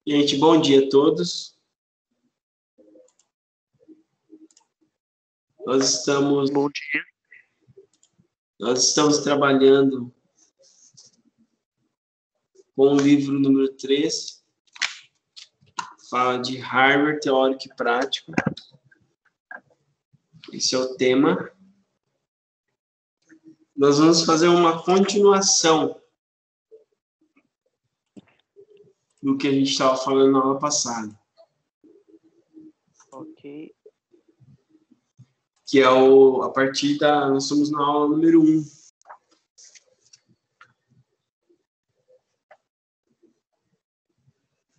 Gente, bom dia a todos. Bom dia. Nós estamos trabalhando com o livro número 3, fala de hardware teórico e prático. Esse é o tema. Nós vamos fazer uma continuação do que a gente estava falando na aula passada. Ok. Que é a partir da... Nós estamos na aula número 1.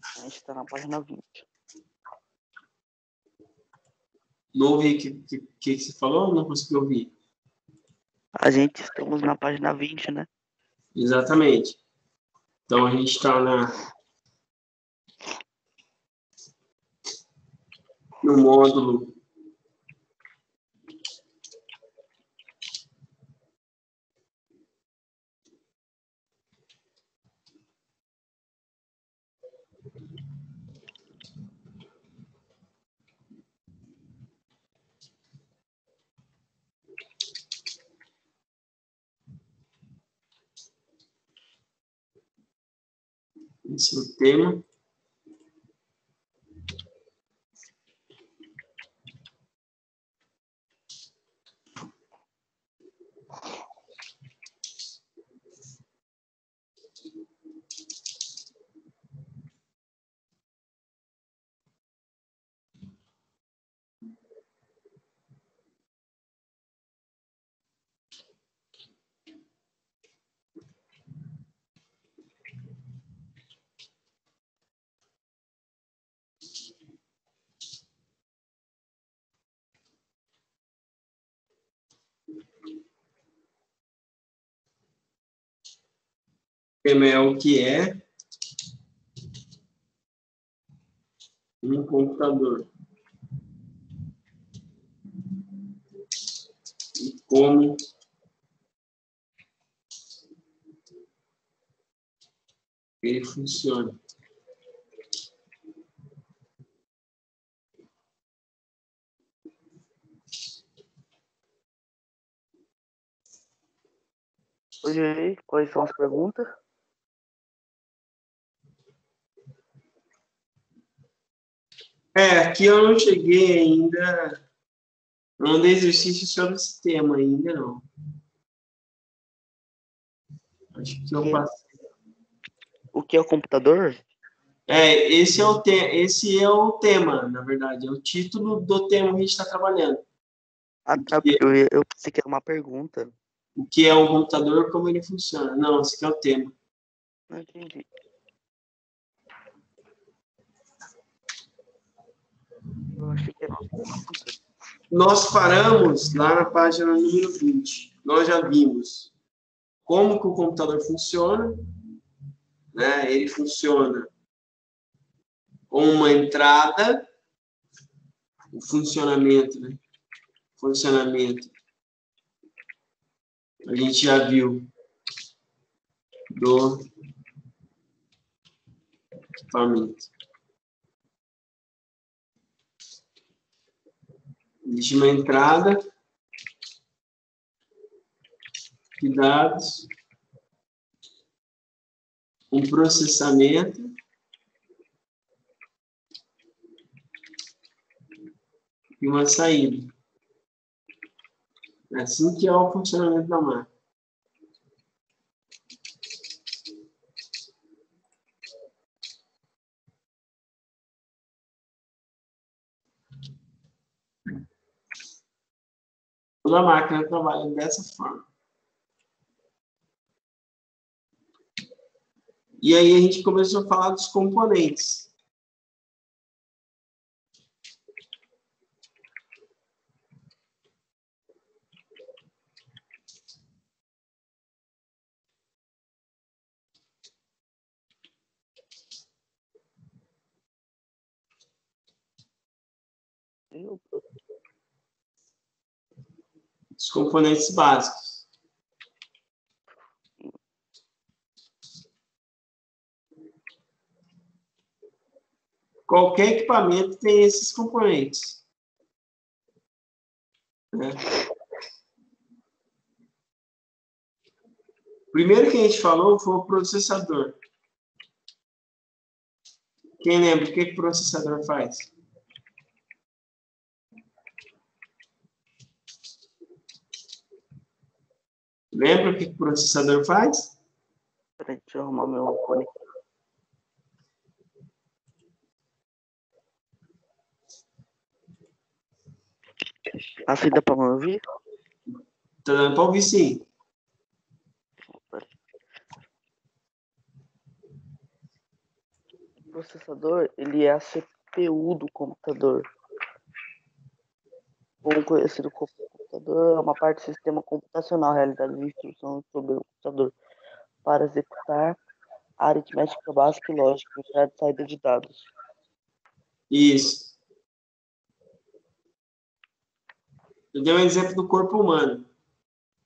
A gente está na página 20. Não ouvi o que você falou? Não consegui ouvir. Estamos na página 20, né? Exatamente. Então, a gente está no módulo esse é o tema. O tema é o que é um computador e como ele funciona. Hoje, quais são as perguntas? Aqui eu não cheguei ainda, não dei exercício sobre esse tema ainda, não. Acho que eu passei. O que é o computador? Esse é o tema, na verdade, é o título do tema que a gente está trabalhando. Ah, tá, porque eu pensei que era uma pergunta. O que é um computador, como ele funciona. Não, esse aqui é o tema. Não entendi. Eu achei que era uma pergunta. Nós paramos lá na página número 20. Nós já vimos como que o computador funciona, né? Ele funciona com uma entrada, o funcionamento, né? Funcionamento. A gente já viu do equipamento. Existe uma entrada de dados, um processamento e uma saída. É assim que é o funcionamento da máquina. Toda máquina trabalha dessa forma. E aí a gente começou a falar dos componentes. Os componentes básicos. Qualquer equipamento tem esses componentes, né? O primeiro que a gente falou foi o processador. Quem lembra o que o processador faz? Lembra o que o processador faz? Peraí, deixa eu arrumar meu fone. Assim dá pra me ouvir? Tá dando para ouvir, sim. O processador, ele é a CPU do computador. Como conhecido como computador, é uma parte do sistema computacional realizada de instruções sobre o computador para executar a aritmética básica e lógica, entrada e saída de dados. Isso. Eu dei um exemplo do corpo humano.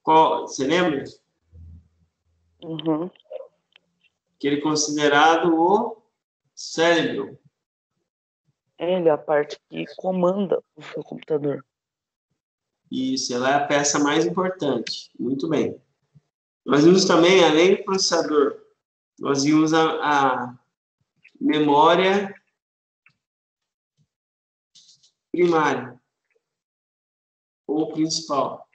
Você lembra? Uhum. Que ele é considerado o cérebro. Ele é a parte que comanda o seu computador. Isso, ela é a peça mais importante. Muito bem. Nós vimos também, além do processador, nós vimos a memória primária ou principal.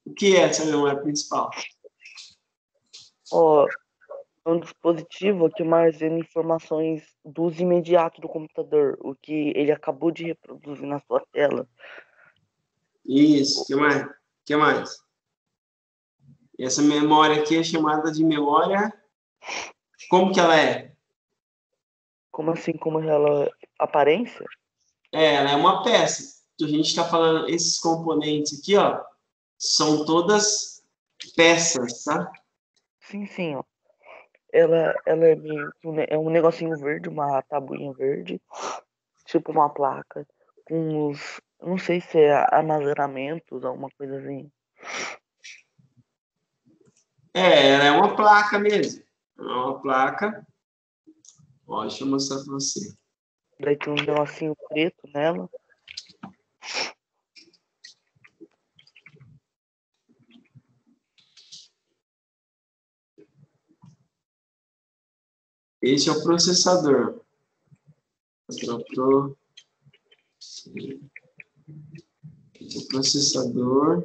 O que é essa memória principal? Ó, é um dispositivo que armazena informações do uso imediato do computador, o que ele acabou de reproduzir na sua tela. Isso, o que mais? O que mais? Essa memória aqui é chamada de memória... Como que ela é? Como assim, como ela aparência? Ela é uma peça. A gente está falando, esses componentes aqui, ó, são todas peças, tá? Sim, sim, ó. Ela é meio que é um negocinho verde, uma tabuinha verde, tipo uma placa, com os, não sei se é armazenamentos, alguma coisa assim. Ela é uma placa mesmo. É uma placa. Ó, deixa eu mostrar para você. Daí tem um negocinho preto nela. Esse é o processador. Esse é o processador.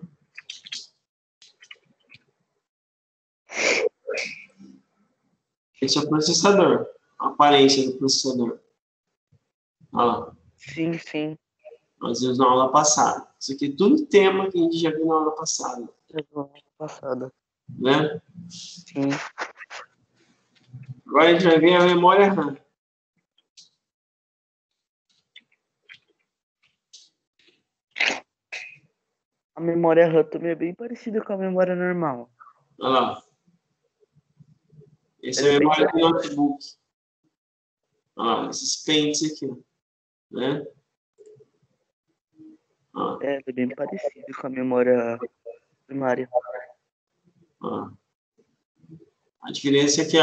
Esse é o processador. A aparência do processador. Olha lá. Sim, sim. Nós vimos na aula passada. Isso aqui é tudo tema que a gente já viu na aula passada. Passada. Né? Sim. Agora a gente vai ver a memória RAM. A memória RAM também é bem parecida com a memória normal. Olha lá. Essa é Ela a é bem memória do notebook. Olha lá, esses pentes aqui. Né? ela é bem parecida com a memória primária. A diferença é que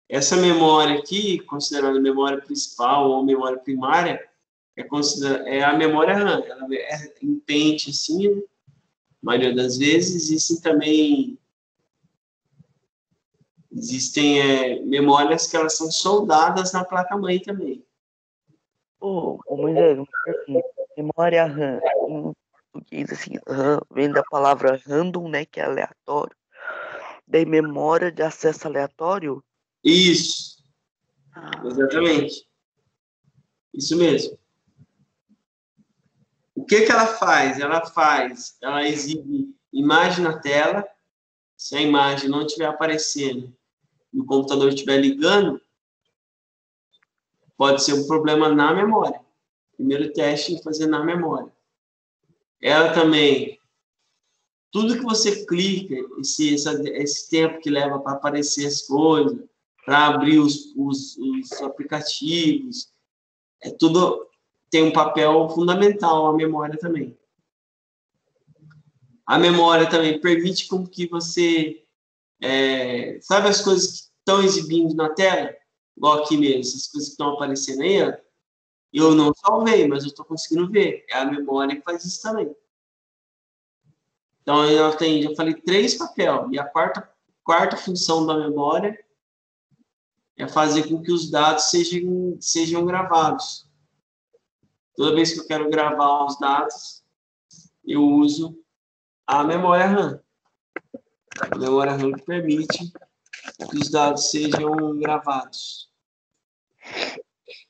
essa memória aqui, considerada memória principal ou memória primária, é a memória RAM. Ela é em pente, assim, né? A maioria das vezes. Existem memórias que elas são soldadas na placa-mãe também. Ô, Moisés, uma pergunta. Memória RAM, em português, assim, RAM, vem da palavra random, né, que é aleatório. Daí memória de acesso aleatório? Isso, Ah, exatamente. Isso mesmo. O que ela faz? Ela exibe imagem na tela. Se a imagem não estiver aparecendo e o computador estiver ligando, pode ser um problema na memória. Primeiro teste em fazer na memória. Ela também, tudo que você clica, esse tempo que leva para aparecer as coisas, para abrir os aplicativos, tudo tem um papel fundamental a memória também. A memória também permite com que você sabe as coisas que estão exibindo na tela? igual aqui mesmo, essas coisas que estão aparecendo aí, ó, eu não salvei, mas eu estou conseguindo ver. É a memória que faz isso também. Então, eu já falei 3 papéis. E a quarta função da memória é fazer com que os dados sejam gravados. Toda vez que eu quero gravar os dados, eu uso a memória RAM. A memória RAM que permite que os dados sejam gravados.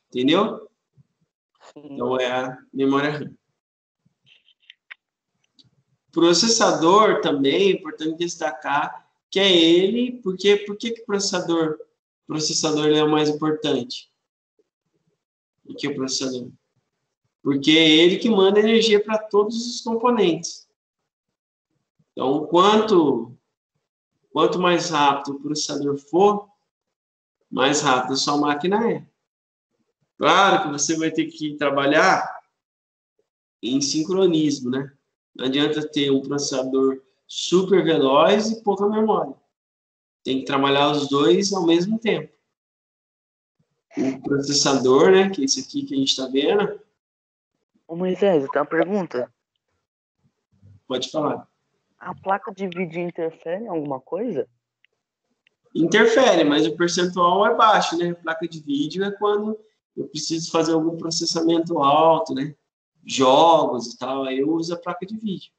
Entendeu? Então, é a memória RAM. Processador também, é importante destacar que é ele, por que o processador é o mais importante? Por que o processador? Porque é ele que manda energia para todos os componentes. Então, quanto mais rápido o processador for, mais rápido a sua máquina é. Claro que você vai ter que trabalhar em sincronismo, né? Não adianta ter um processador super veloz e pouca memória. Tem que trabalhar os dois ao mesmo tempo. O processador, né, que é esse aqui que a gente está vendo. Ô Moisés, eu tenho uma pergunta. Pode falar. A placa de vídeo interfere em alguma coisa? Interfere, mas o percentual é baixo, né? A placa de vídeo é quando eu preciso fazer algum processamento alto, né? Jogos e tal, aí eu uso a placa de vídeo.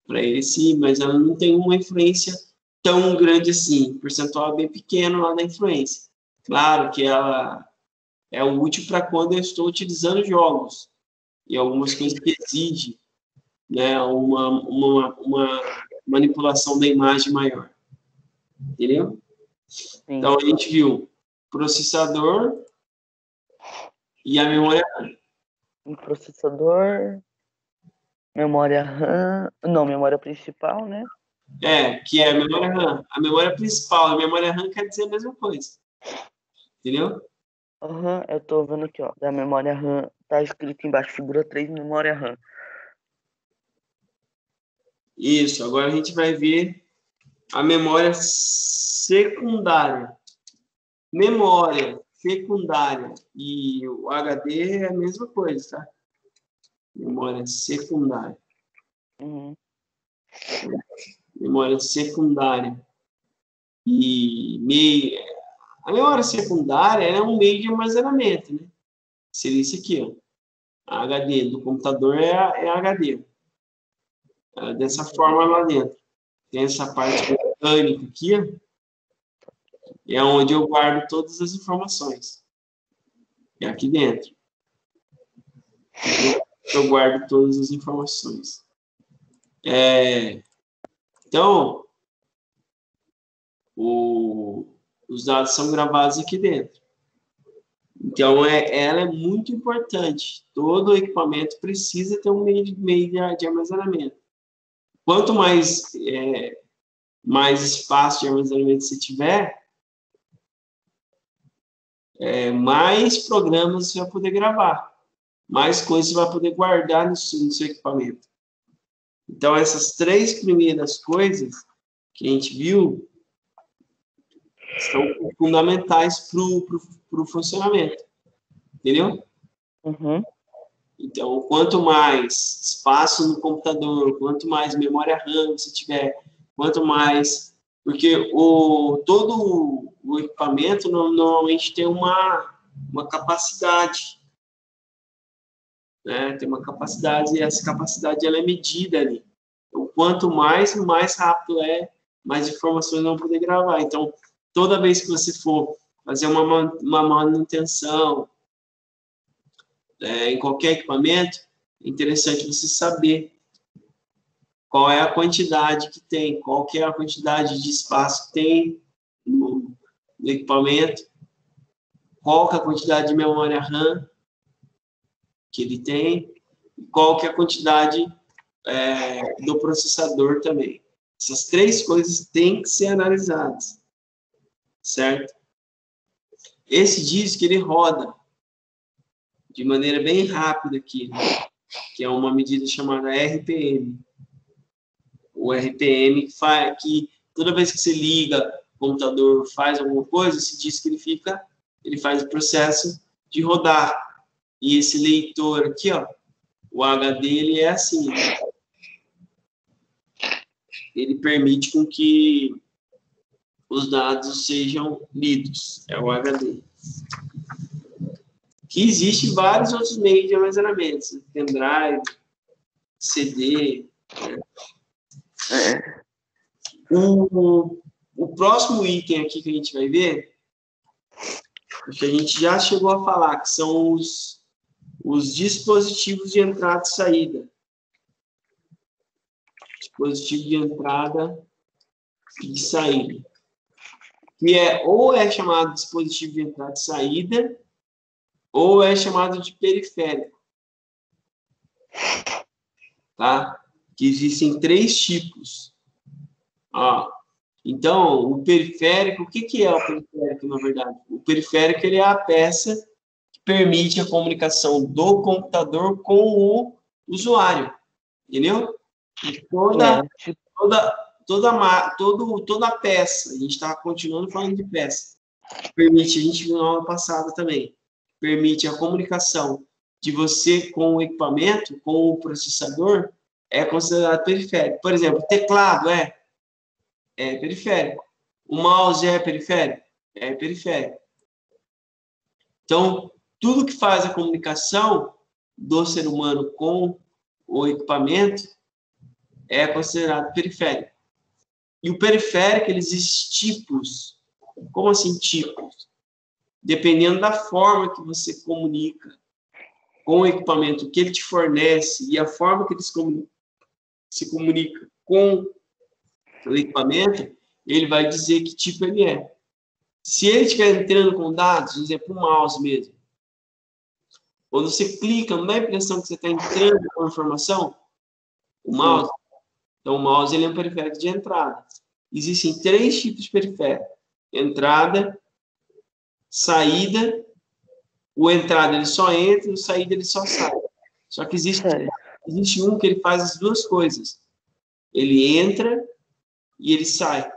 Para ele sim, mas ela não tem uma influência tão grande assim. O percentual é bem pequeno lá da influência. Claro que ela é útil para quando eu estou utilizando jogos e algumas coisas que exigem, né, uma manipulação da imagem maior. Entendeu? Sim. Então, a gente viu processador e a memória RAM. O processador, memória RAM, não, memória principal, né? Que é a memória RAM. A memória principal, a memória RAM quer dizer a mesma coisa. Entendeu? Aham, eu tô vendo aqui, ó, da memória RAM, tá escrito embaixo, figura 3, memória RAM. Isso, agora a gente vai ver a memória secundária. Memória secundária e o HD é a mesma coisa, tá? Memória secundária. Uhum. Memória secundária. E a memória secundária é um meio de armazenamento, né? Seria isso aqui, ó. A HD do computador é a HD. Dessa forma lá dentro. Tem essa parte mecânica aqui, ó. É onde eu guardo todas as informações. É aqui dentro. Eu guardo todas as informações. Então, os dados são gravados aqui dentro. Então, ela é muito importante. Todo equipamento precisa ter um meio de armazenamento. Quanto mais espaço de armazenamento você tiver, mais programas você vai poder gravar. Mais coisas você vai poder guardar no seu equipamento. Então, essas 3 primeiras coisas que a gente viu são fundamentais para o funcionamento. Entendeu? Uhum. Então, quanto mais espaço no computador, quanto mais memória RAM você tiver, quanto mais... Porque todo o equipamento normalmente tem uma capacidade. Né? Tem uma capacidade, e essa capacidade ela é medida ali. Então, quanto mais rápido mais informações vão poder gravar. Então, toda vez que você for fazer uma manutenção em qualquer equipamento, é interessante você saber qual é a quantidade que tem, qual que é a quantidade de espaço que tem no equipamento, qual que é a quantidade de memória RAM que ele tem, e qual que é a quantidade do processador também. Essas 3 coisas têm que ser analisadas, certo? Esse disco, ele roda de maneira bem rápida aqui, né? Que é uma medida chamada RPM. O RPM que toda vez que você liga o computador, faz alguma coisa, esse disco ele fica ele faz o processo de rodar. E esse leitor aqui, ó, o HD, ele é assim, né? Ele permite com que os dados sejam lidos, é o HD. Que existe vários outros meios de armazenamento, pendrive, CD. Né? O próximo item aqui que a gente vai ver, que a gente já chegou a falar, que são os dispositivos de entrada e saída. Dispositivo de entrada e de saída. Que ou é chamado de dispositivo de entrada e saída, ou é chamado de periférico. Tá? Que existem 3 tipos. Ó, então, o periférico, o que é o periférico, na verdade? O periférico, ele é a peça que permite a comunicação do computador com o usuário. Entendeu? E toda peça, a gente está continuando falando de peça, permite, a gente viu na aula passada também, permite a comunicação de você com o equipamento, com o processador, é considerado periférico. Por exemplo, o teclado é periférico. O mouse é periférico? É periférico. Então, tudo que faz a comunicação do ser humano com o equipamento é considerado periférico. E o periférico, ele existe tipos. Como assim tipos? Dependendo da forma que você comunica com o equipamento que ele te fornece e a forma que ele se comunica com o equipamento, ele vai dizer que tipo ele é. Se ele estiver entrando com dados, por exemplo, o mouse mesmo, quando você clica, não dá a impressão que você está entrando com a informação? O mouse. Então, o mouse ele é um periférico de entrada. Existem 3 tipos de periférico. Entrada, saída. O entrada ele só entra, o saída ele só sai. Só que existe um que ele faz as 2 coisas. Ele entra e ele sai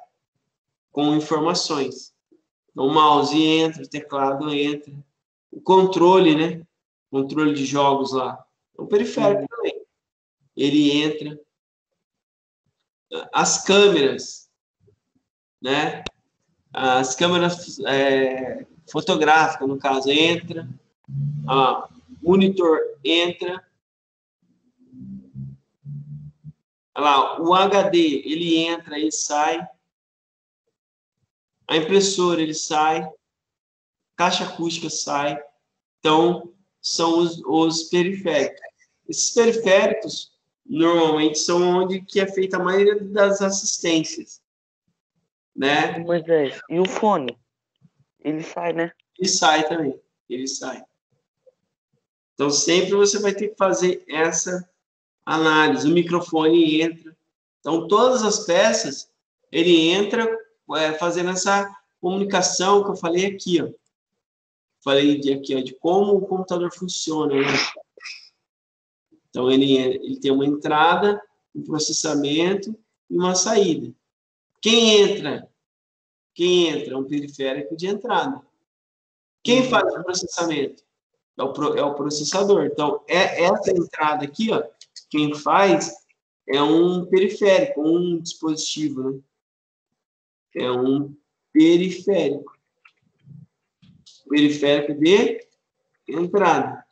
com informações. Então, o mouse entra, o teclado entra. O controle, né? Controle de jogos lá. É um periférico também. Ele entra. As câmeras, né? As câmeras fotográficas, no caso, entra. Monitor entra. Olha lá, o HD, ele entra e sai. A impressora, ele sai. Caixa acústica sai. Então, são os periféricos. Esses periféricos, normalmente, são onde que é feita a maioria das assistências. Né? Moisés, e o fone? Ele sai, né? Ele sai também. Ele sai. Então, sempre você vai ter que fazer essa análise. O microfone entra. Então, todas as peças, ele entra fazendo essa comunicação que eu falei aqui, ó. Falei aqui, ó, de como o computador funciona, né? Então, ele tem uma entrada, um processamento e uma saída. Quem entra? É um periférico de entrada. Quem faz o processamento? É o processador. Então, essa entrada aqui, ó, quem faz é um periférico, um dispositivo, né? É um periférico. Periférico de entrada.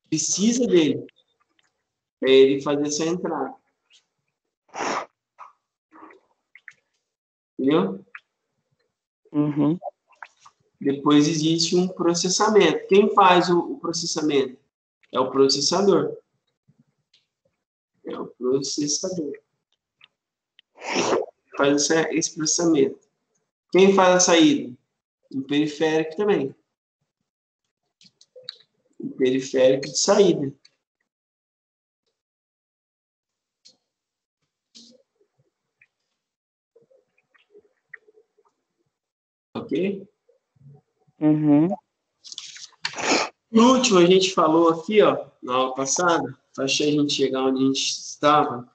Precisa dele para ele fazer essa entrada. Entendeu? Uhum. Depois existe um processamento. Quem faz o processamento? É o processador. É o processador. Faz esse processamento. Quem faz a saída? Um periférico também. Um periférico de saída. Ok? Uhum. No último, a gente falou aqui, ó, na aula passada, para a gente chegar onde a gente estava,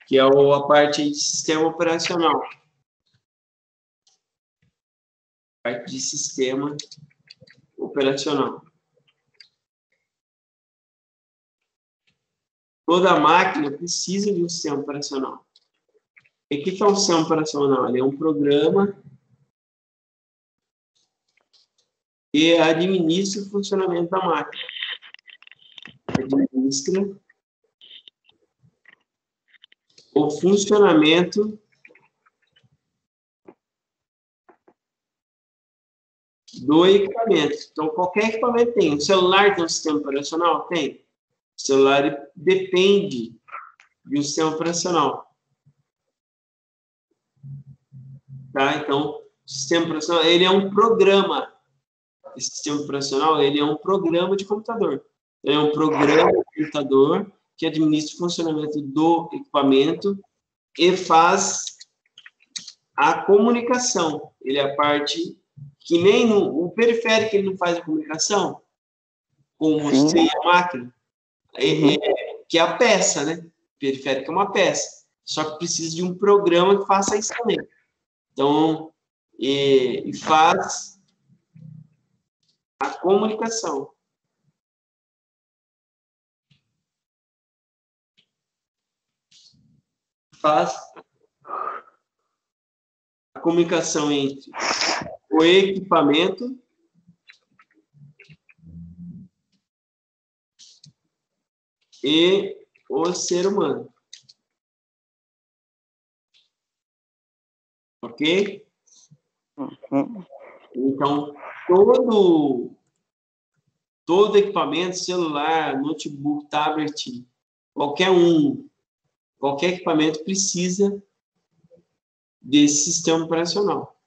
que é a parte de sistema operacional. parte de sistema operacional. Toda máquina precisa de um sistema operacional. E o que é um sistema operacional? Ele é um programa que administra o funcionamento da máquina. Administra o funcionamento do equipamento. Então, qualquer equipamento tem. O celular tem um sistema operacional? Tem. O celular depende de um sistema operacional. Tá? Então, o sistema operacional, ele é um programa. Esse sistema operacional, ele é um programa de computador. Ele é um programa de computador que administra o funcionamento do equipamento e faz a comunicação. Ele é a parte que nem o periférico ele não faz a comunicação com você e a máquina, que é a peça, né? O periférico é uma peça. Só que precisa de um programa que faça isso também. Então, e faz a comunicação. Faz a comunicação entre o equipamento e o ser humano. Ok? Então, todo equipamento, celular, notebook, tablet, qualquer equipamento precisa desse sistema operacional,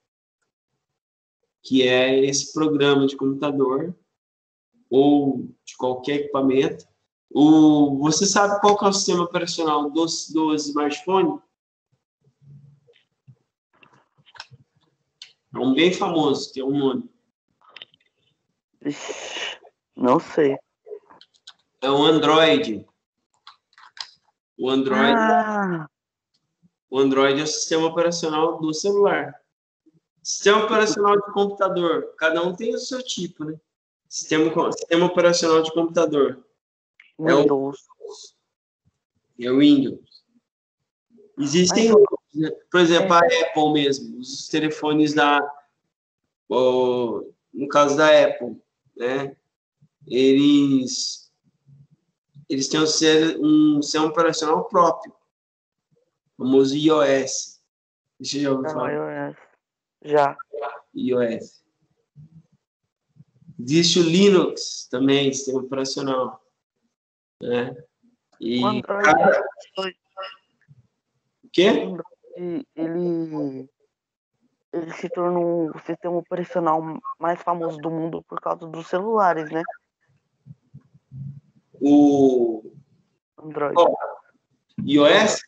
que é esse programa de computador ou de qualquer equipamento. Você sabe qual que é o sistema operacional dos smartphones? É um bem famoso, que é um nome. Não sei. É o Android. O Android é o sistema operacional do celular. Sistema operacional de computador. Cada um tem o seu tipo, né? Sistema operacional de computador. Windows. É o Windows. Existem outros, né? Por exemplo, a Apple mesmo. Os telefones no caso da Apple, né? Eles têm um sistema operacional próprio. O famoso iOS. Você já ouviu falar? iOS. Já. iOS. Existe o Linux também, sistema operacional. Né? E o Android, o quê? O Android, ele se tornou o sistema operacional mais famoso do mundo por causa dos celulares, né? O Android. iOS?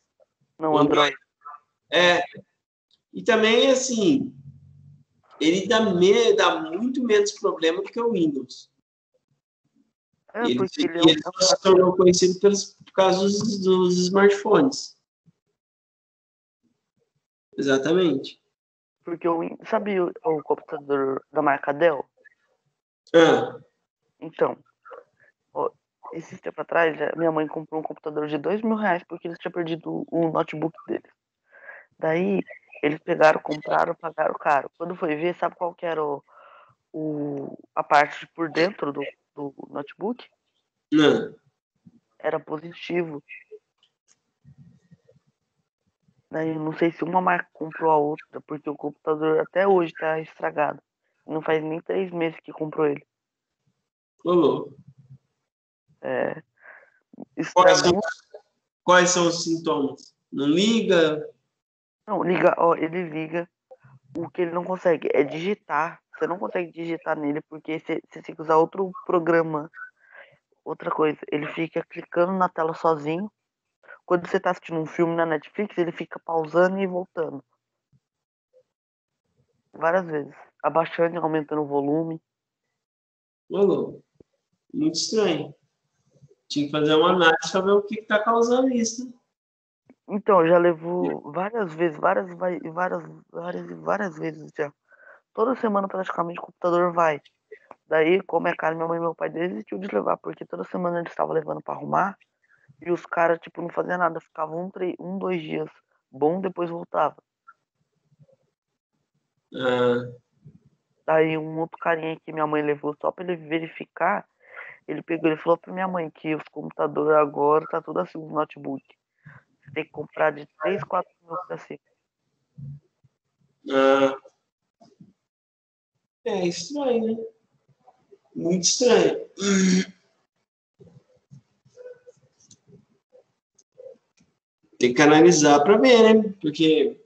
Não, Android. E também, assim, ele dá muito menos problema do que o Windows. Ele só se tornou conhecido por causa dos smartphones. Exatamente. Porque sabe o computador da marca Dell? Então, esse tempo atrás, minha mãe comprou um computador de R$2.000 porque eles tinham perdido o notebook deles. Daí, eles pegaram, compraram, pagaram caro. Quando foi ver, sabe qual que era a parte por dentro do notebook? Era positivo. Daí, não sei se uma marca comprou a outra, porque o computador até hoje tá estragado. Não faz nem 3 meses que comprou ele. Louco. Estragou. Quais são os sintomas? Não liga? Não, liga, ele liga. O que ele não consegue é digitar. Você não consegue digitar nele porque você tem que usar outro programa. Outra coisa, ele fica clicando na tela sozinho. Quando você tá assistindo um filme na Netflix, ele fica pausando e voltando. Várias vezes. Abaixando e aumentando o volume. Louco. Muito estranho. Tinha que fazer uma análise para ver o que está causando isso. Né? Então, já levou várias vezes, várias vezes já. Toda semana praticamente o computador vai. Daí, como é caro, minha mãe e meu pai desistiu de levar, porque toda semana eles estavam levando pra arrumar. E os caras, tipo, não faziam nada. Ficavam 2 dias bom, depois voltava. Ah, Daí um outro carinha que minha mãe levou só pra ele verificar, ele pegou e falou pra minha mãe que os computadores agora tá tudo assim, os notebook. Você tem que comprar de 3, 4 mil pra cima. ah, é estranho, né? Muito estranho. Tem que analisar para ver, né? Porque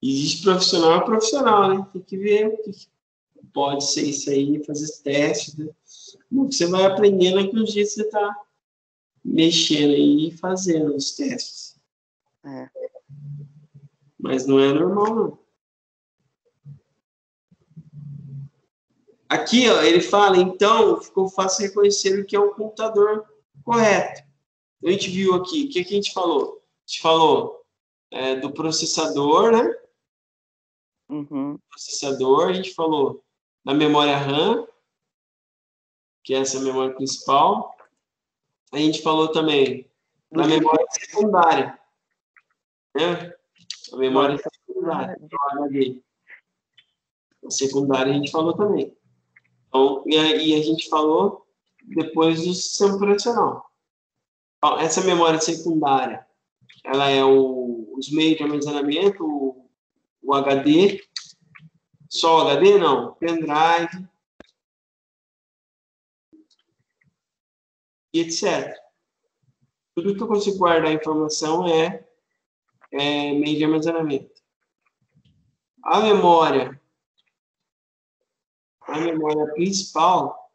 existe profissional e profissional, né? Tem que ver o que pode ser isso aí, fazer testes, né? Você vai aprendendo aqui uns dias você está mexendo aí e fazendo os testes. É. Mas não é normal, não. Aqui, ó, ele fala, então, ficou fácil reconhecer o que é um computador correto. A gente viu aqui, o que a gente falou? A gente falou do processador, né? Uhum. Processador, a gente falou da memória RAM, que é essa memória principal. A gente falou também da memória secundária, né? A memória secundária, a HD. A secundária a gente falou também. Então, e a gente falou depois do sistema operacional. Então, essa memória secundária, ela é os meios de armazenamento, o HD, só o HD não, pendrive, e etc. Tudo que eu consigo guardar informação é meio de armazenamento. A memória principal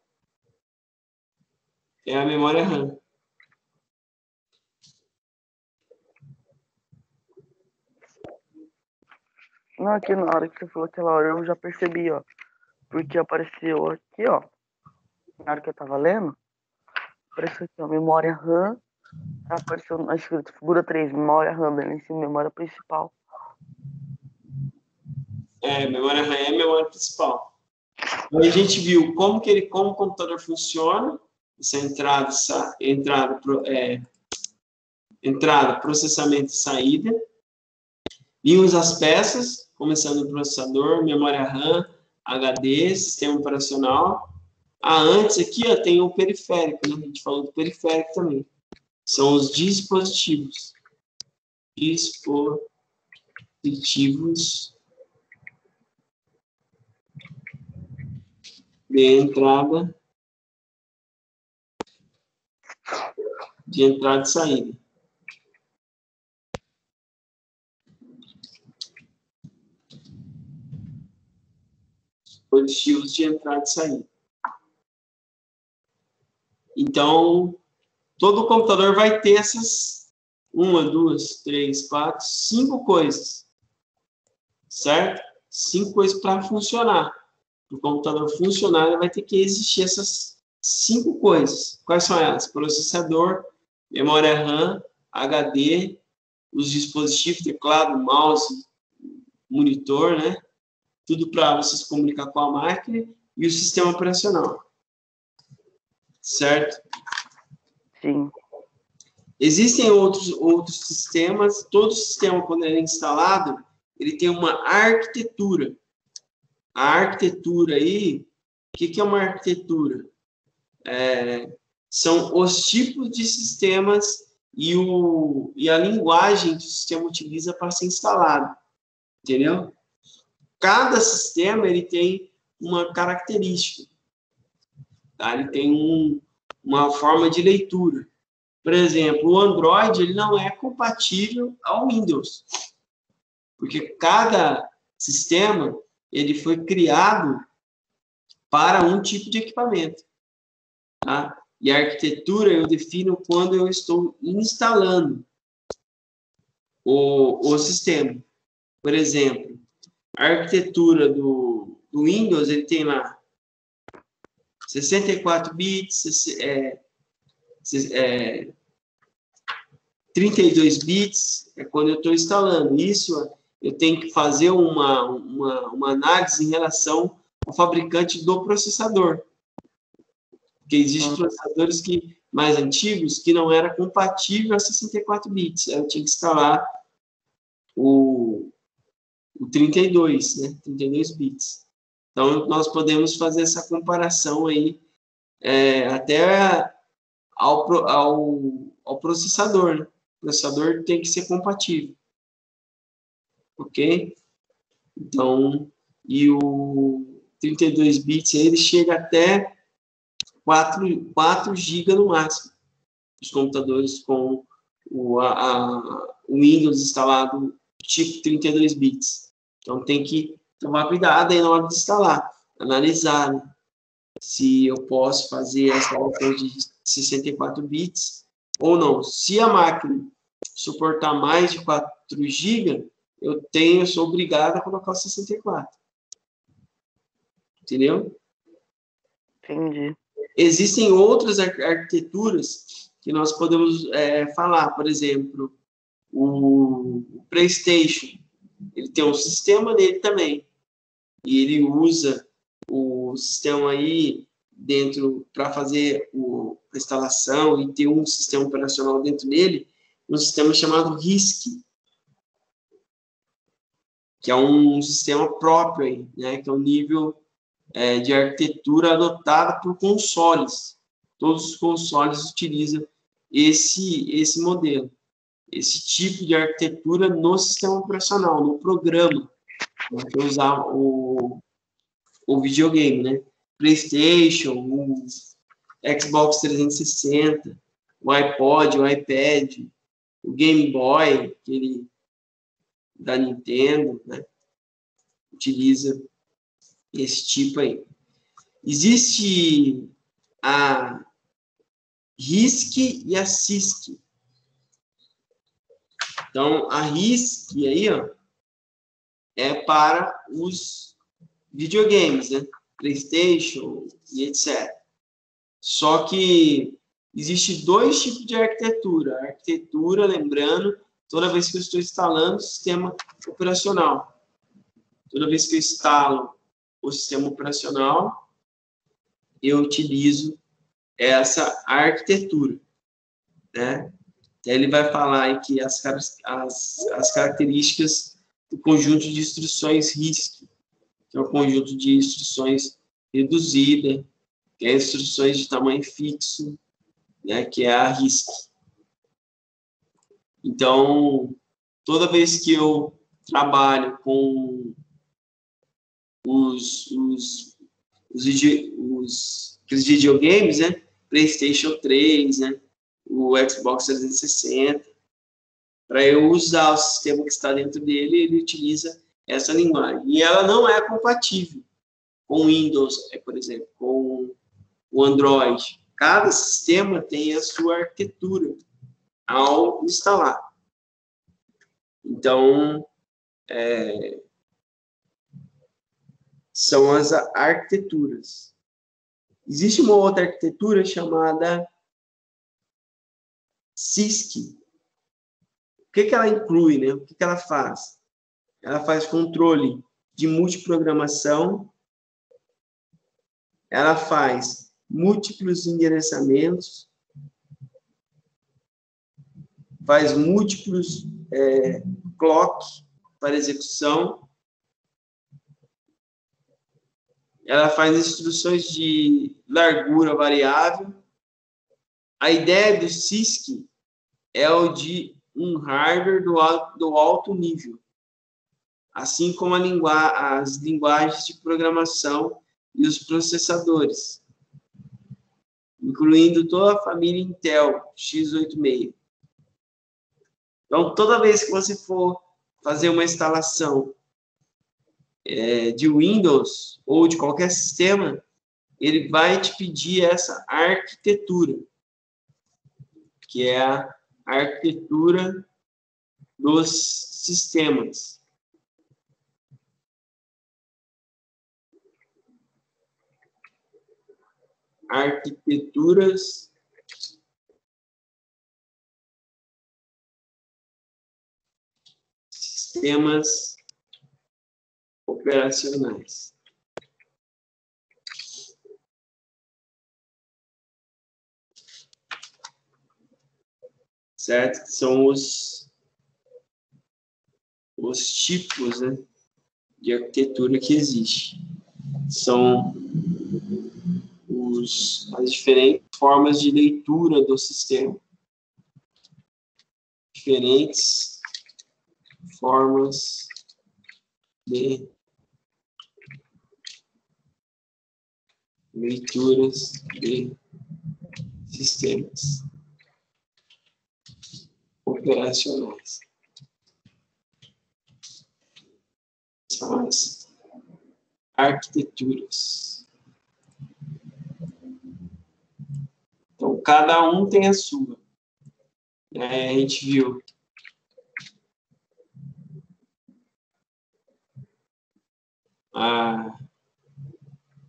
é a memória RAM. Não, aqui na hora que você falou aquela hora eu já percebi, ó. Porque apareceu aqui, ó. Na hora que eu tava lendo, apareceu aqui, ó, memória RAM. Apareceu na escrita figura 3, memória RAM, né? Em cima, memória principal. Memória RAM é a memória principal. Então, a gente viu como o computador funciona, essa entrada, processamento e saída. Vimos as peças, começando o processador, memória RAM, HD, sistema operacional. Antes aqui ó, tem o periférico, né? A gente falou do periférico também. São os dispositivos. Dispositivos de entrada e saída. Dispositivos de entrada e saída. Então, todo computador vai ter essas 1, 2, 3, 4, 5 coisas. Certo? 5 coisas para funcionar. Para o computador funcionar, vai ter que existir essas 5 coisas. Quais são elas? Processador, memória RAM, HD, os dispositivos, teclado, mouse, monitor, né? Tudo para você se comunicar com a máquina e o sistema operacional. Certo? Sim. Existem outros sistemas. Todo sistema, quando ele é instalado, ele tem uma arquitetura. A arquitetura aí, o que é uma arquitetura? São os tipos de sistemas e a linguagem que o sistema utiliza para ser instalado. Entendeu? Cada sistema ele tem uma característica. Tá? Ele tem uma forma de leitura. Por exemplo, o Android ele não é compatível ao Windows. Porque cada sistema ele foi criado para um tipo de equipamento. Tá? E a arquitetura eu defino quando eu estou instalando o sistema. Por exemplo, a arquitetura do Windows, ele tem lá 64 bits, 32 bits, é quando eu estou instalando. Isso eu tenho que fazer uma análise em relação ao fabricante do processador. Porque existem processadores mais antigos que não era compatível a 64 bits. Eu tinha que instalar o 32, né? 32 bits. Então, nós podemos fazer essa comparação aí até ao processador, né? O processador tem que ser compatível. Ok? Então, e o 32 bits ele chega até 4 GB no máximo. Os computadores com o Windows instalado tipo 32 bits. Então, tem que tomar cuidado aí na hora de instalar, analisar, né? Se eu posso fazer a instalação de 64 bits ou não. Se a máquina suportar mais de 4 GB, eu sou obrigado a colocar o 64. Entendeu? Entendi. Existem outras arquiteturas que nós podemos falar. Por exemplo, o PlayStation. Ele tem um sistema nele também. E ele usa o sistema aí dentro para fazer a instalação e ter um sistema operacional dentro dele, um sistema chamado RISC, que é um sistema próprio aí, né, que é um nível de arquitetura adotado por consoles. Todos os consoles utilizam esse modelo, esse tipo de arquitetura no sistema operacional, no programa, para usar o videogame, né? PlayStation, o Xbox 360, o iPod, o iPad, o Game Boy, aquele da Nintendo, né? Utiliza esse tipo aí. Existe a RISC e a CISC. Então, a RISC aí, ó, é para os videogames, né? PlayStation e etc. Só que existe 2 tipos de arquitetura. A arquitetura, lembrando, toda vez que eu estou instalando o sistema operacional. Toda vez que eu instalo o sistema operacional, eu utilizo essa arquitetura, né? Ele vai falar aqui as características do conjunto de instruções RISC, que é o conjunto de instruções reduzida, que é instruções de tamanho fixo, né, que é a RISC. Então, toda vez que eu trabalho com aqueles videogames, né, PlayStation 3, né, o Xbox 360, para eu usar o sistema que está dentro dele, ele utiliza essa linguagem. E ela não é compatível com o Windows, por exemplo, com o Android. Cada sistema tem a sua arquitetura ao instalar. Então, são as arquiteturas. Existe uma outra arquitetura chamada CISC. O que ela inclui, né? O que ela faz? Ela faz controle de multiprogramação, ela faz múltiplos endereçamentos, faz múltiplos clock para execução, ela faz instruções de largura variável. A ideia do CISC é o de um hardware do alto nível, assim como as linguagens de programação e os processadores, incluindo toda a família Intel x86. Então, toda vez que você for fazer uma instalação de Windows ou de qualquer sistema, ele vai te pedir essa arquitetura, que é a arquitetura dos sistemas. Arquiteturas sistemas operacionais. Certo? São os tipos, né, de arquitetura que existe. São as diferentes formas de leitura do sistema. Diferentes formas de leituras de sistemas operacionais. São as arquiteturas. Então, cada um tem a sua. A gente viu a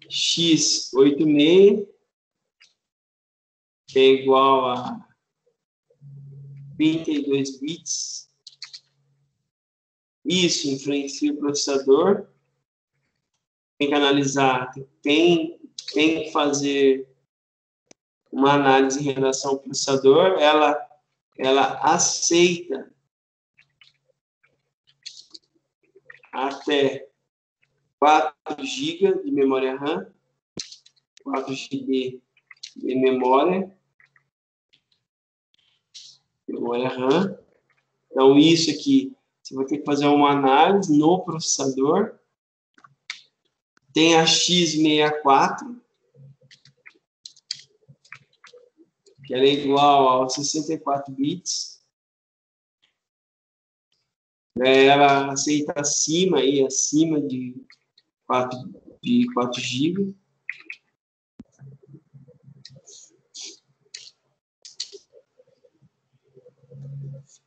x86, que é igual a 32 bits. Isso influencia o processador. Tem que analisar, tem que fazer uma análise em relação ao processador. Ela aceita até 4 GB de memória RAM, 4 GB de memória RAM. Então, isso aqui, você vai ter que fazer uma análise no processador. Tem a x64, que ela é igual a 64 bits. Ela aceita acima de 4 GB.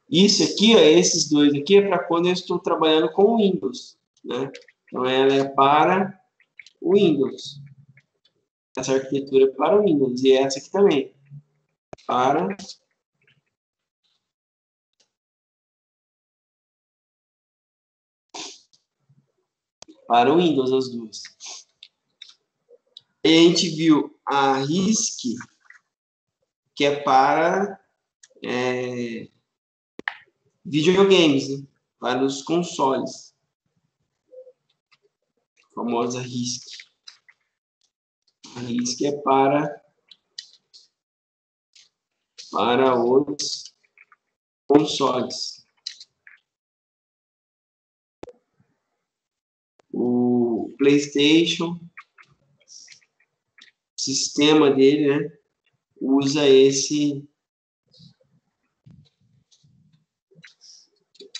Isso aqui, esses dois aqui, é para quando eu estou trabalhando com o Windows, né? Então, ela é para o Windows. Essa arquitetura é para o Windows. E essa aqui também. Para o Windows, as duas. E a gente viu a RISC, que é para videogames, né? Para os consoles. A famosa RISC. A RISC é para os consoles. O PlayStation, o sistema dele, né, usa esse.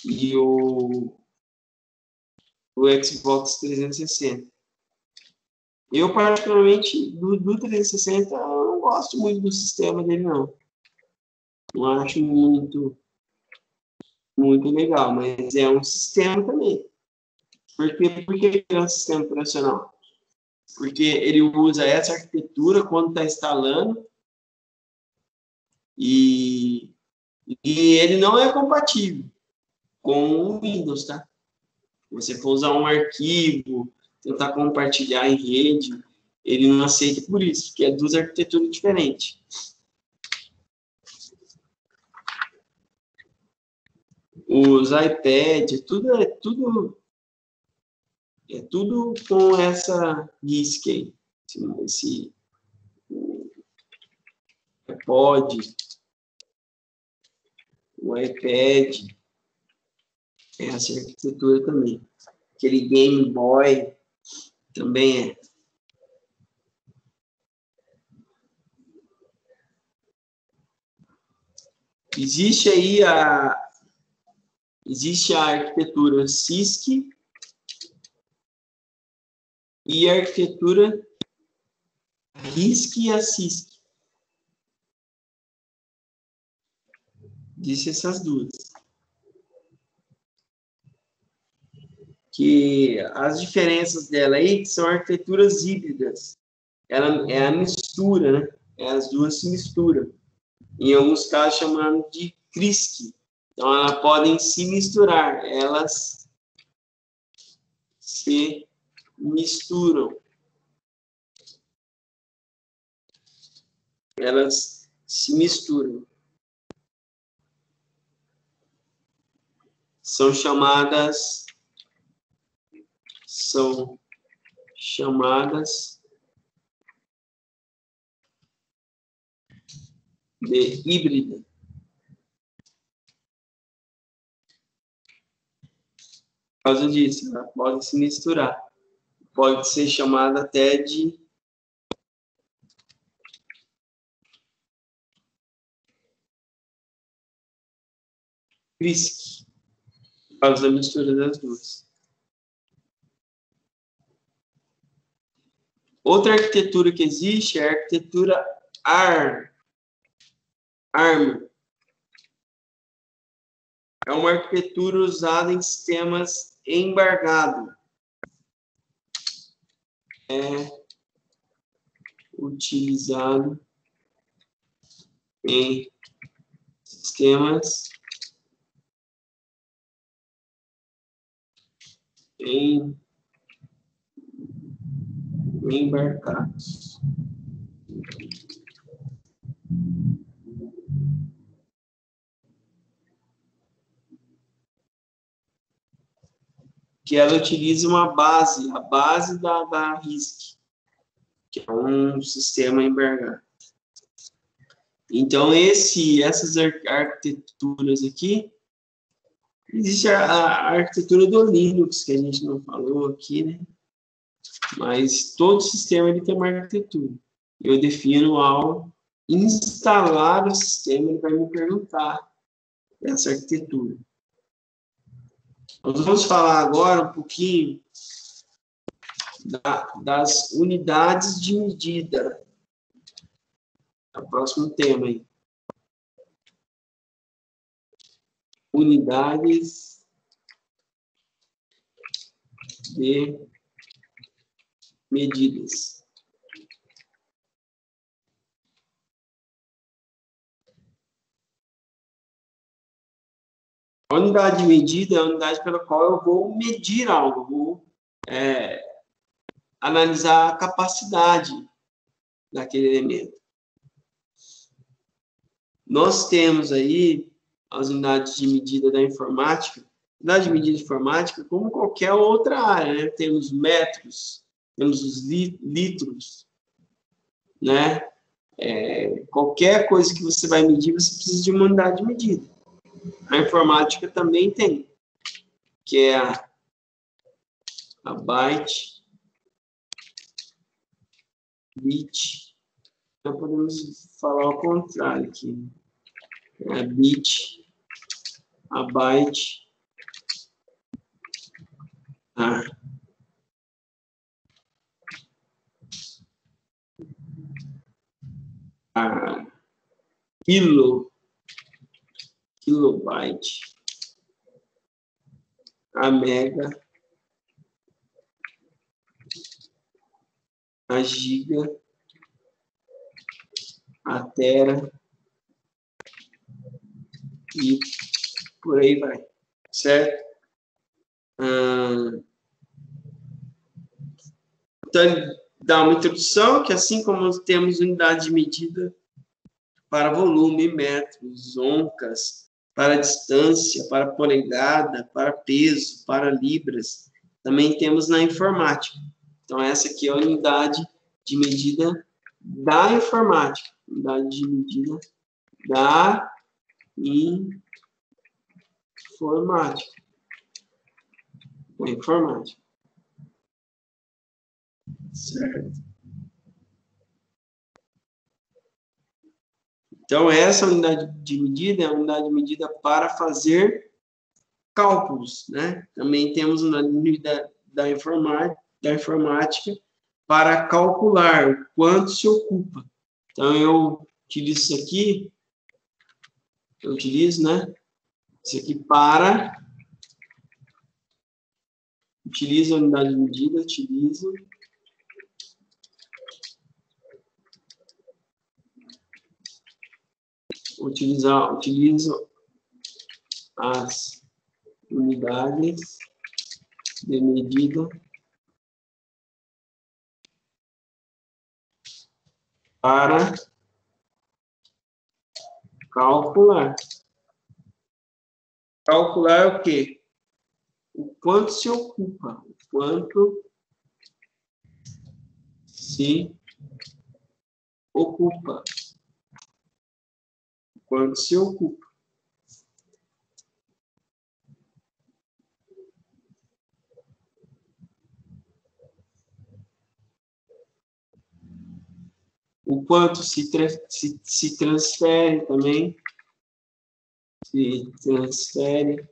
E o Xbox 360. Eu, particularmente, do 360, eu não gosto muito do sistema dele, não. Não acho muito legal, mas é um sistema também. Por que é um sistema operacional? Porque ele usa essa arquitetura quando está instalando e ele não é compatível com o Windows, tá? Se você for usar um arquivo, tentar compartilhar em rede, ele não aceita por isso, porque é duas arquiteturas diferentes. Os iPads, é tudo com essa RISC aí. Esse iPod, o iPad, essa arquitetura também. Aquele Game Boy também é. Existe aí a arquitetura CISC e a arquitetura RISC e a CISC. Disse essas duas. Que as diferenças dela aí são arquiteturas híbridas. Ela é a mistura, né? As duas se misturam. Em alguns casos chamando de CRISC. Então, elas podem se misturar. Elas se misturam. Elas se misturam. São chamadas de híbrida. Por causa disso, ela pode se misturar. Pode ser chamada até de CRISC, por causa da mistura das duas. Outra arquitetura que existe é a arquitetura ARM. É uma arquitetura usada em sistemas embargados. É utilizado em sistemas embarcados. Que ela utiliza uma base, a base da RISC, que é um sistema embargado. Então, essas arquiteturas aqui, existe a arquitetura do Linux, que a gente não falou aqui, né? Mas todo sistema ele tem uma arquitetura. Eu defino ao instalar o sistema, ele vai me perguntar essa arquitetura. Nós vamos falar agora um pouquinho das unidades de medida. É o próximo tema aí. Unidades de medidas. A unidade de medida é a unidade pela qual eu vou medir algo, vou analisar a capacidade daquele elemento. Nós temos aí as unidades de medida da informática. Unidade de medida informática, como qualquer outra área, né? Temos metros, temos os litros, né? Qualquer coisa que você vai medir, você precisa de uma unidade de medida. A informática também tem, que é a byte, bit. Então, podemos falar ao contrário aqui. A bit, a byte, a kilobyte, a mega, a giga, a tera e por aí vai, certo? Então, dá uma introdução que assim como temos unidade de medida para volume, metros, oncas, para distância, para polegada, para peso, para libras, também temos na informática. Então, essa aqui é a unidade de medida da informática. Unidade de medida da informática. Da informática. Certo. Então, essa unidade de medida é a unidade de medida para fazer cálculos, né? Também temos uma unidade da informática para calcular o quanto se ocupa. Então, eu utilizo isso aqui, né? Isso aqui para... Utilizo a unidade de medida, utilizo as unidades de medida para calcular. Calcular é o quê? O quanto se ocupa. O quanto se ocupa. O quanto se ocupa. O quanto se transfere também. Se transfere. O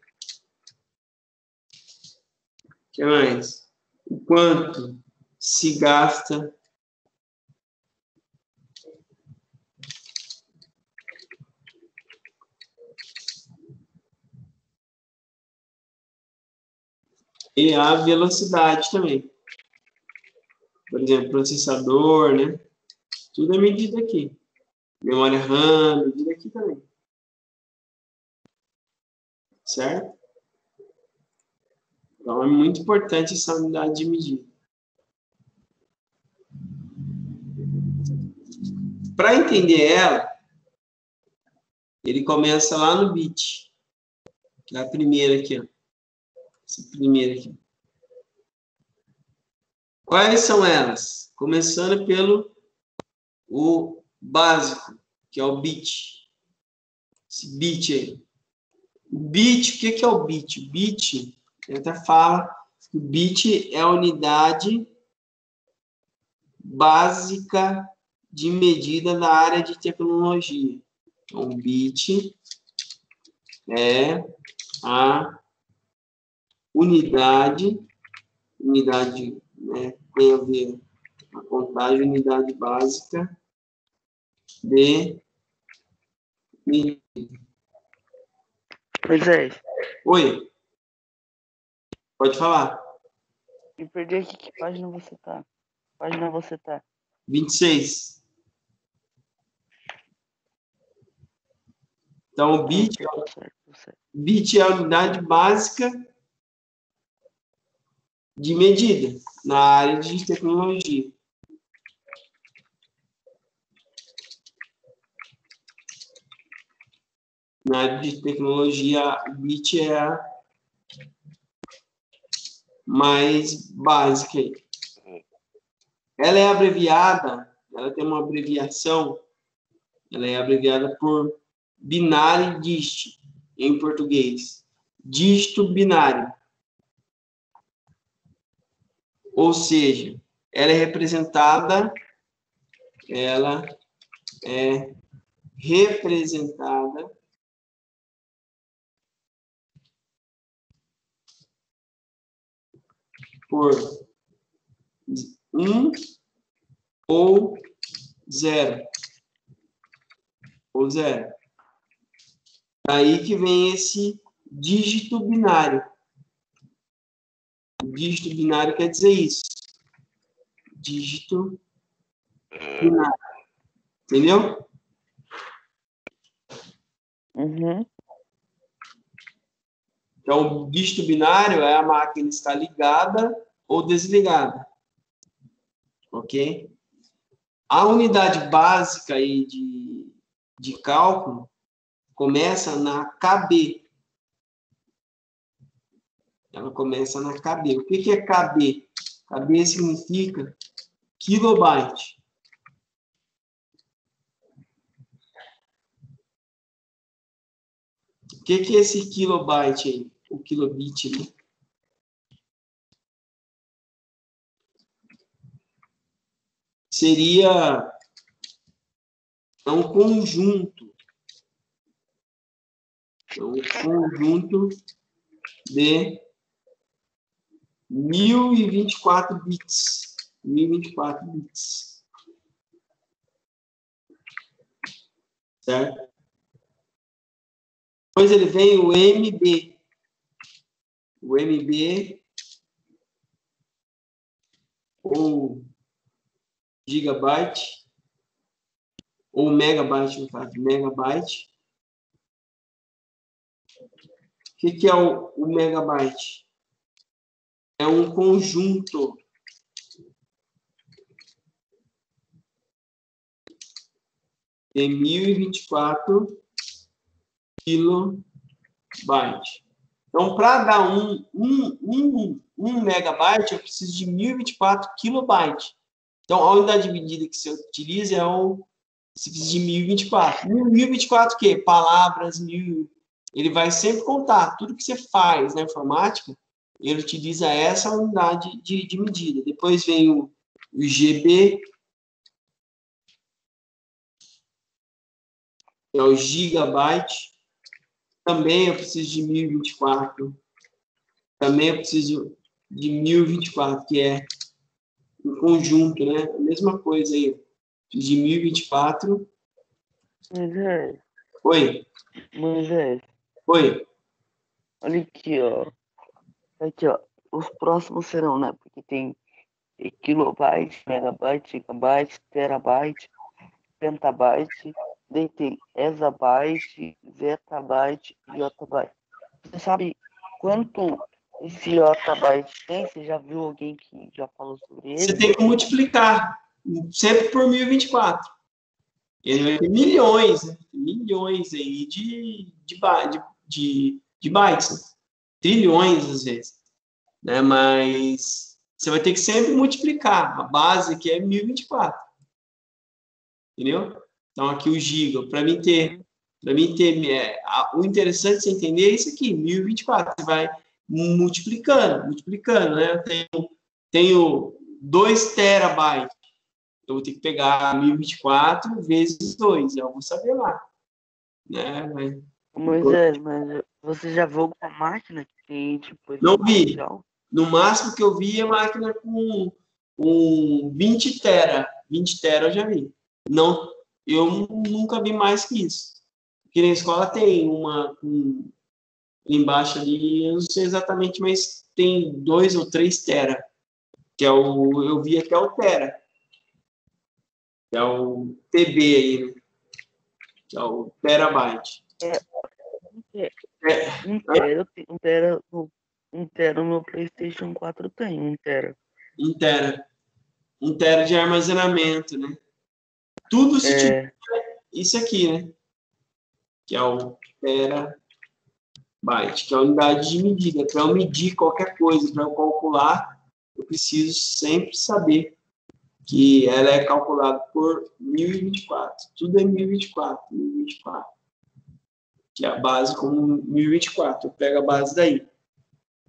que mais? O quanto se gasta. E a velocidade também. Por exemplo, processador, né? Tudo é medido aqui. Memória RAM, medido aqui também. Certo? Então, é muito importante essa unidade de medida. Para entender ela, ele começa lá no bit. Que é a primeira aqui, ó. Essa primeira aqui. Quais são elas? Começando pelo o básico, que é o bit. Esse bit aí. O bit, o que é o bit? O bit, ele até fala que o bit é a unidade básica de medida da área de tecnologia. Então, o bit é a unidade, né, tem a ver a contagem, unidade básica de medida. Pois é. Oi, pode falar. Me perdi aqui, que página você tá? Que página você tá? 26. Então, o bit é a unidade básica de medida na área de tecnologia. Na área de tecnologia, o bit é a mais básica. Ela é abreviada, ela tem uma abreviação, ela é abreviada por binary digit, em português. Dígito binário. Ou seja, ela é representada por 1 ou 0. Ou 0. Daí que vem esse dígito binário. O dígito binário quer dizer isso. Dígito binário. Entendeu? Uhum. Então, o dígito binário é a máquina está ligada ou desligada. Ok? A unidade básica aí de cálculo começa na KB. Ela começa na KB. O que é KB? KB significa kilobyte. O que é esse kilobyte aí? O kilobit, né? Seria um conjunto. Um conjunto de 1024 bits. 1024 bits. Certo? Depois ele vem o MB. O MB, ou gigabyte, ou megabyte, no caso, megabyte. O que é o megabyte? é um conjunto. De 1024 kilobytes. Então, para dar um megabyte, eu preciso de 1024 kilobytes. Então, a unidade de medida que você utiliza você precisa de 1024. 1024 o quê? Palavras, ele vai sempre contar. Tudo que você faz na informática, ele utiliza essa unidade de medida. Depois vem o GB, é o gigabyte. Também eu preciso de 1024. Também eu preciso de 1024, que é um conjunto, né? A mesma coisa aí. Preciso de 1024. Moisés, Oi. Moisés, Oi. olha aqui, ó. Aqui, ó. Os próximos serão, né? Porque tem kilobyte, megabyte, gigabyte, terabyte, pentabyte, daí tem exabyte, zettabyte e yottabyte. Você sabe quanto esse yottabyte tem? Você já viu alguém que já falou sobre Você ele? tem que multiplicar sempre por 1024. Ele vai ter milhões, né? Milhões aí de bytes, né? Trilhões às vezes, né? Mas você vai ter que sempre multiplicar. A base aqui é 1024, entendeu? Então aqui o giga, para mim ter, o interessante de você entender é isso aqui, 1024. Você vai multiplicando, né? Eu tenho 2 terabytes. Eu vou ter que pegar 1024 vezes 2, eu vou saber lá, né? Moisés, mas você já viu alguma máquina que tem, tipo, esse Não vi. potencial? No máximo que eu vi é máquina com 20 tera. 20 tera eu já vi. Não, eu nunca vi mais que isso. Aqui na escola tem uma embaixo ali, eu não sei exatamente, mas tem 2 ou 3 tera. Que é eu vi que é o tera. Que é o TB aí, né? Que é o terabyte. É, É, um tera no PlayStation 4 tem, 1 tera. 1 tera de armazenamento, né? Tudo se tiver É, isso aqui, né? Que é o terabyte, que é a unidade de medida. Para eu medir qualquer coisa, para eu calcular, eu preciso sempre saber que ela é calculada por 1024. Tudo é 1024, 1024. Que é a base como 1024. Eu pego a base daí,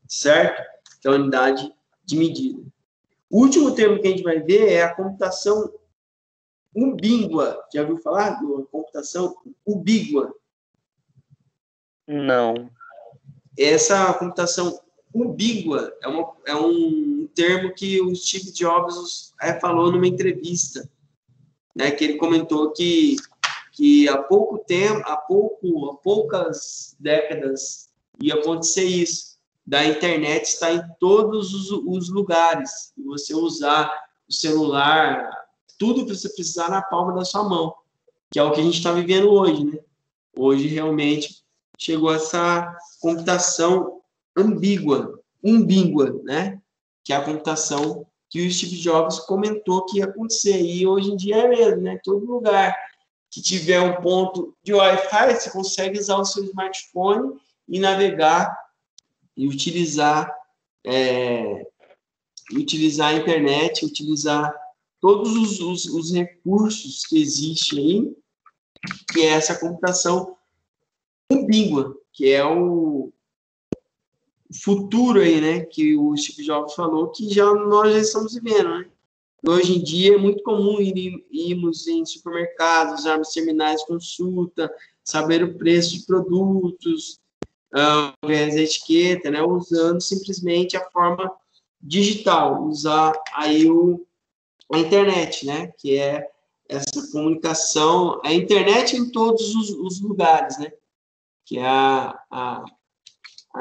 certo? Que é a unidade de medida. O último termo que a gente vai ver é a computação ubígua. Já ouviu falar da computação ubígua? não. Essa computação ubígua é um termo que o Steve Jobs falou numa entrevista, né, que ele comentou que há pouco tempo, há poucas décadas ia acontecer isso, da internet estar em todos os lugares, e você usar o celular, tudo que você precisar na palma da sua mão, que é o que a gente está vivendo hoje, né? Hoje realmente chegou essa computação umbígua, né? Que é a computação que o Steve Jobs comentou que ia acontecer. E hoje em dia é mesmo, né? Todo lugar que tiver um ponto de Wi-Fi, você consegue usar o seu smartphone e navegar e utilizar a internet, utilizar todos os recursos que existem aí, que é essa computação umbígua, que é o futuro aí, né, que o Steve Jobs falou que nós já estamos vivendo, né? Hoje em dia é muito comum irmos em supermercados, usarmos terminais de consulta, saber o preço de produtos, ver as etiquetas, né, usando simplesmente a forma digital, usar aí a internet, né, que é essa comunicação, a internet em todos os lugares, né, que é a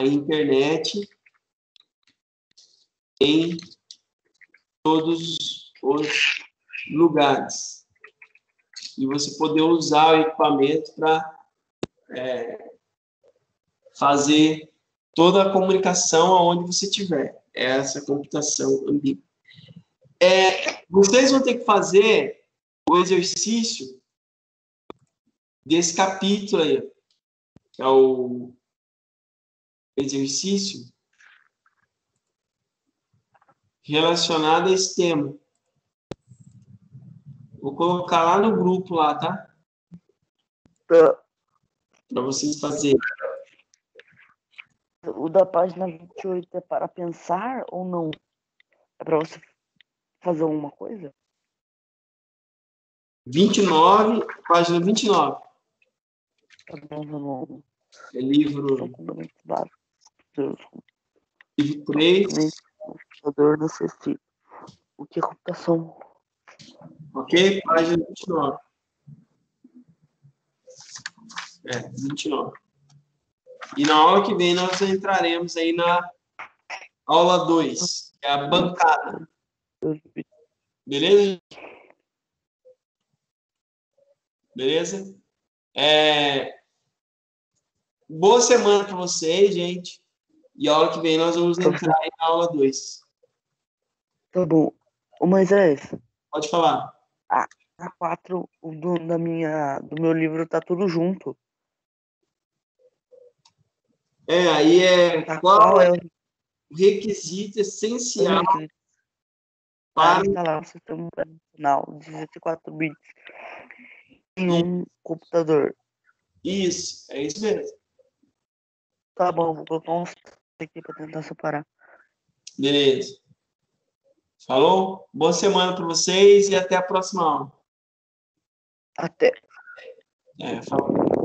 internet em todos os lugares. E você poder usar o equipamento para fazer toda a comunicação aonde você estiver. essa computação ambígua. Vocês vão ter que fazer o exercício desse capítulo aí, que é o exercício relacionado a esse tema. Vou colocar lá no grupo lá, tá? Tá. Para vocês fazerem. O da página 28 é para pensar ou não? É para você fazer alguma coisa? 29, página 29. Tá bom, não. É livro São fundamentos básicos. livro 3. Computador necessita. O que é computação? Ok? Página 29. 29. E na aula que vem nós entraremos aí na aula 2, que é a bancada. Beleza? Beleza? Boa semana para vocês, gente. E a aula que vem nós vamos entrar aí na aula 2. Tá bom. Ô Moisés, Pode falar. a 4 do meu livro tá tudo junto. Aí qual é o o requisito essencial para para instalar o sistema operacional de 64 bits em um computador? isso? É isso mesmo. Tá bom, vou colocar uns aqui para tentar separar. Beleza. Falou? Boa semana para vocês e até a próxima aula. Até. Falou.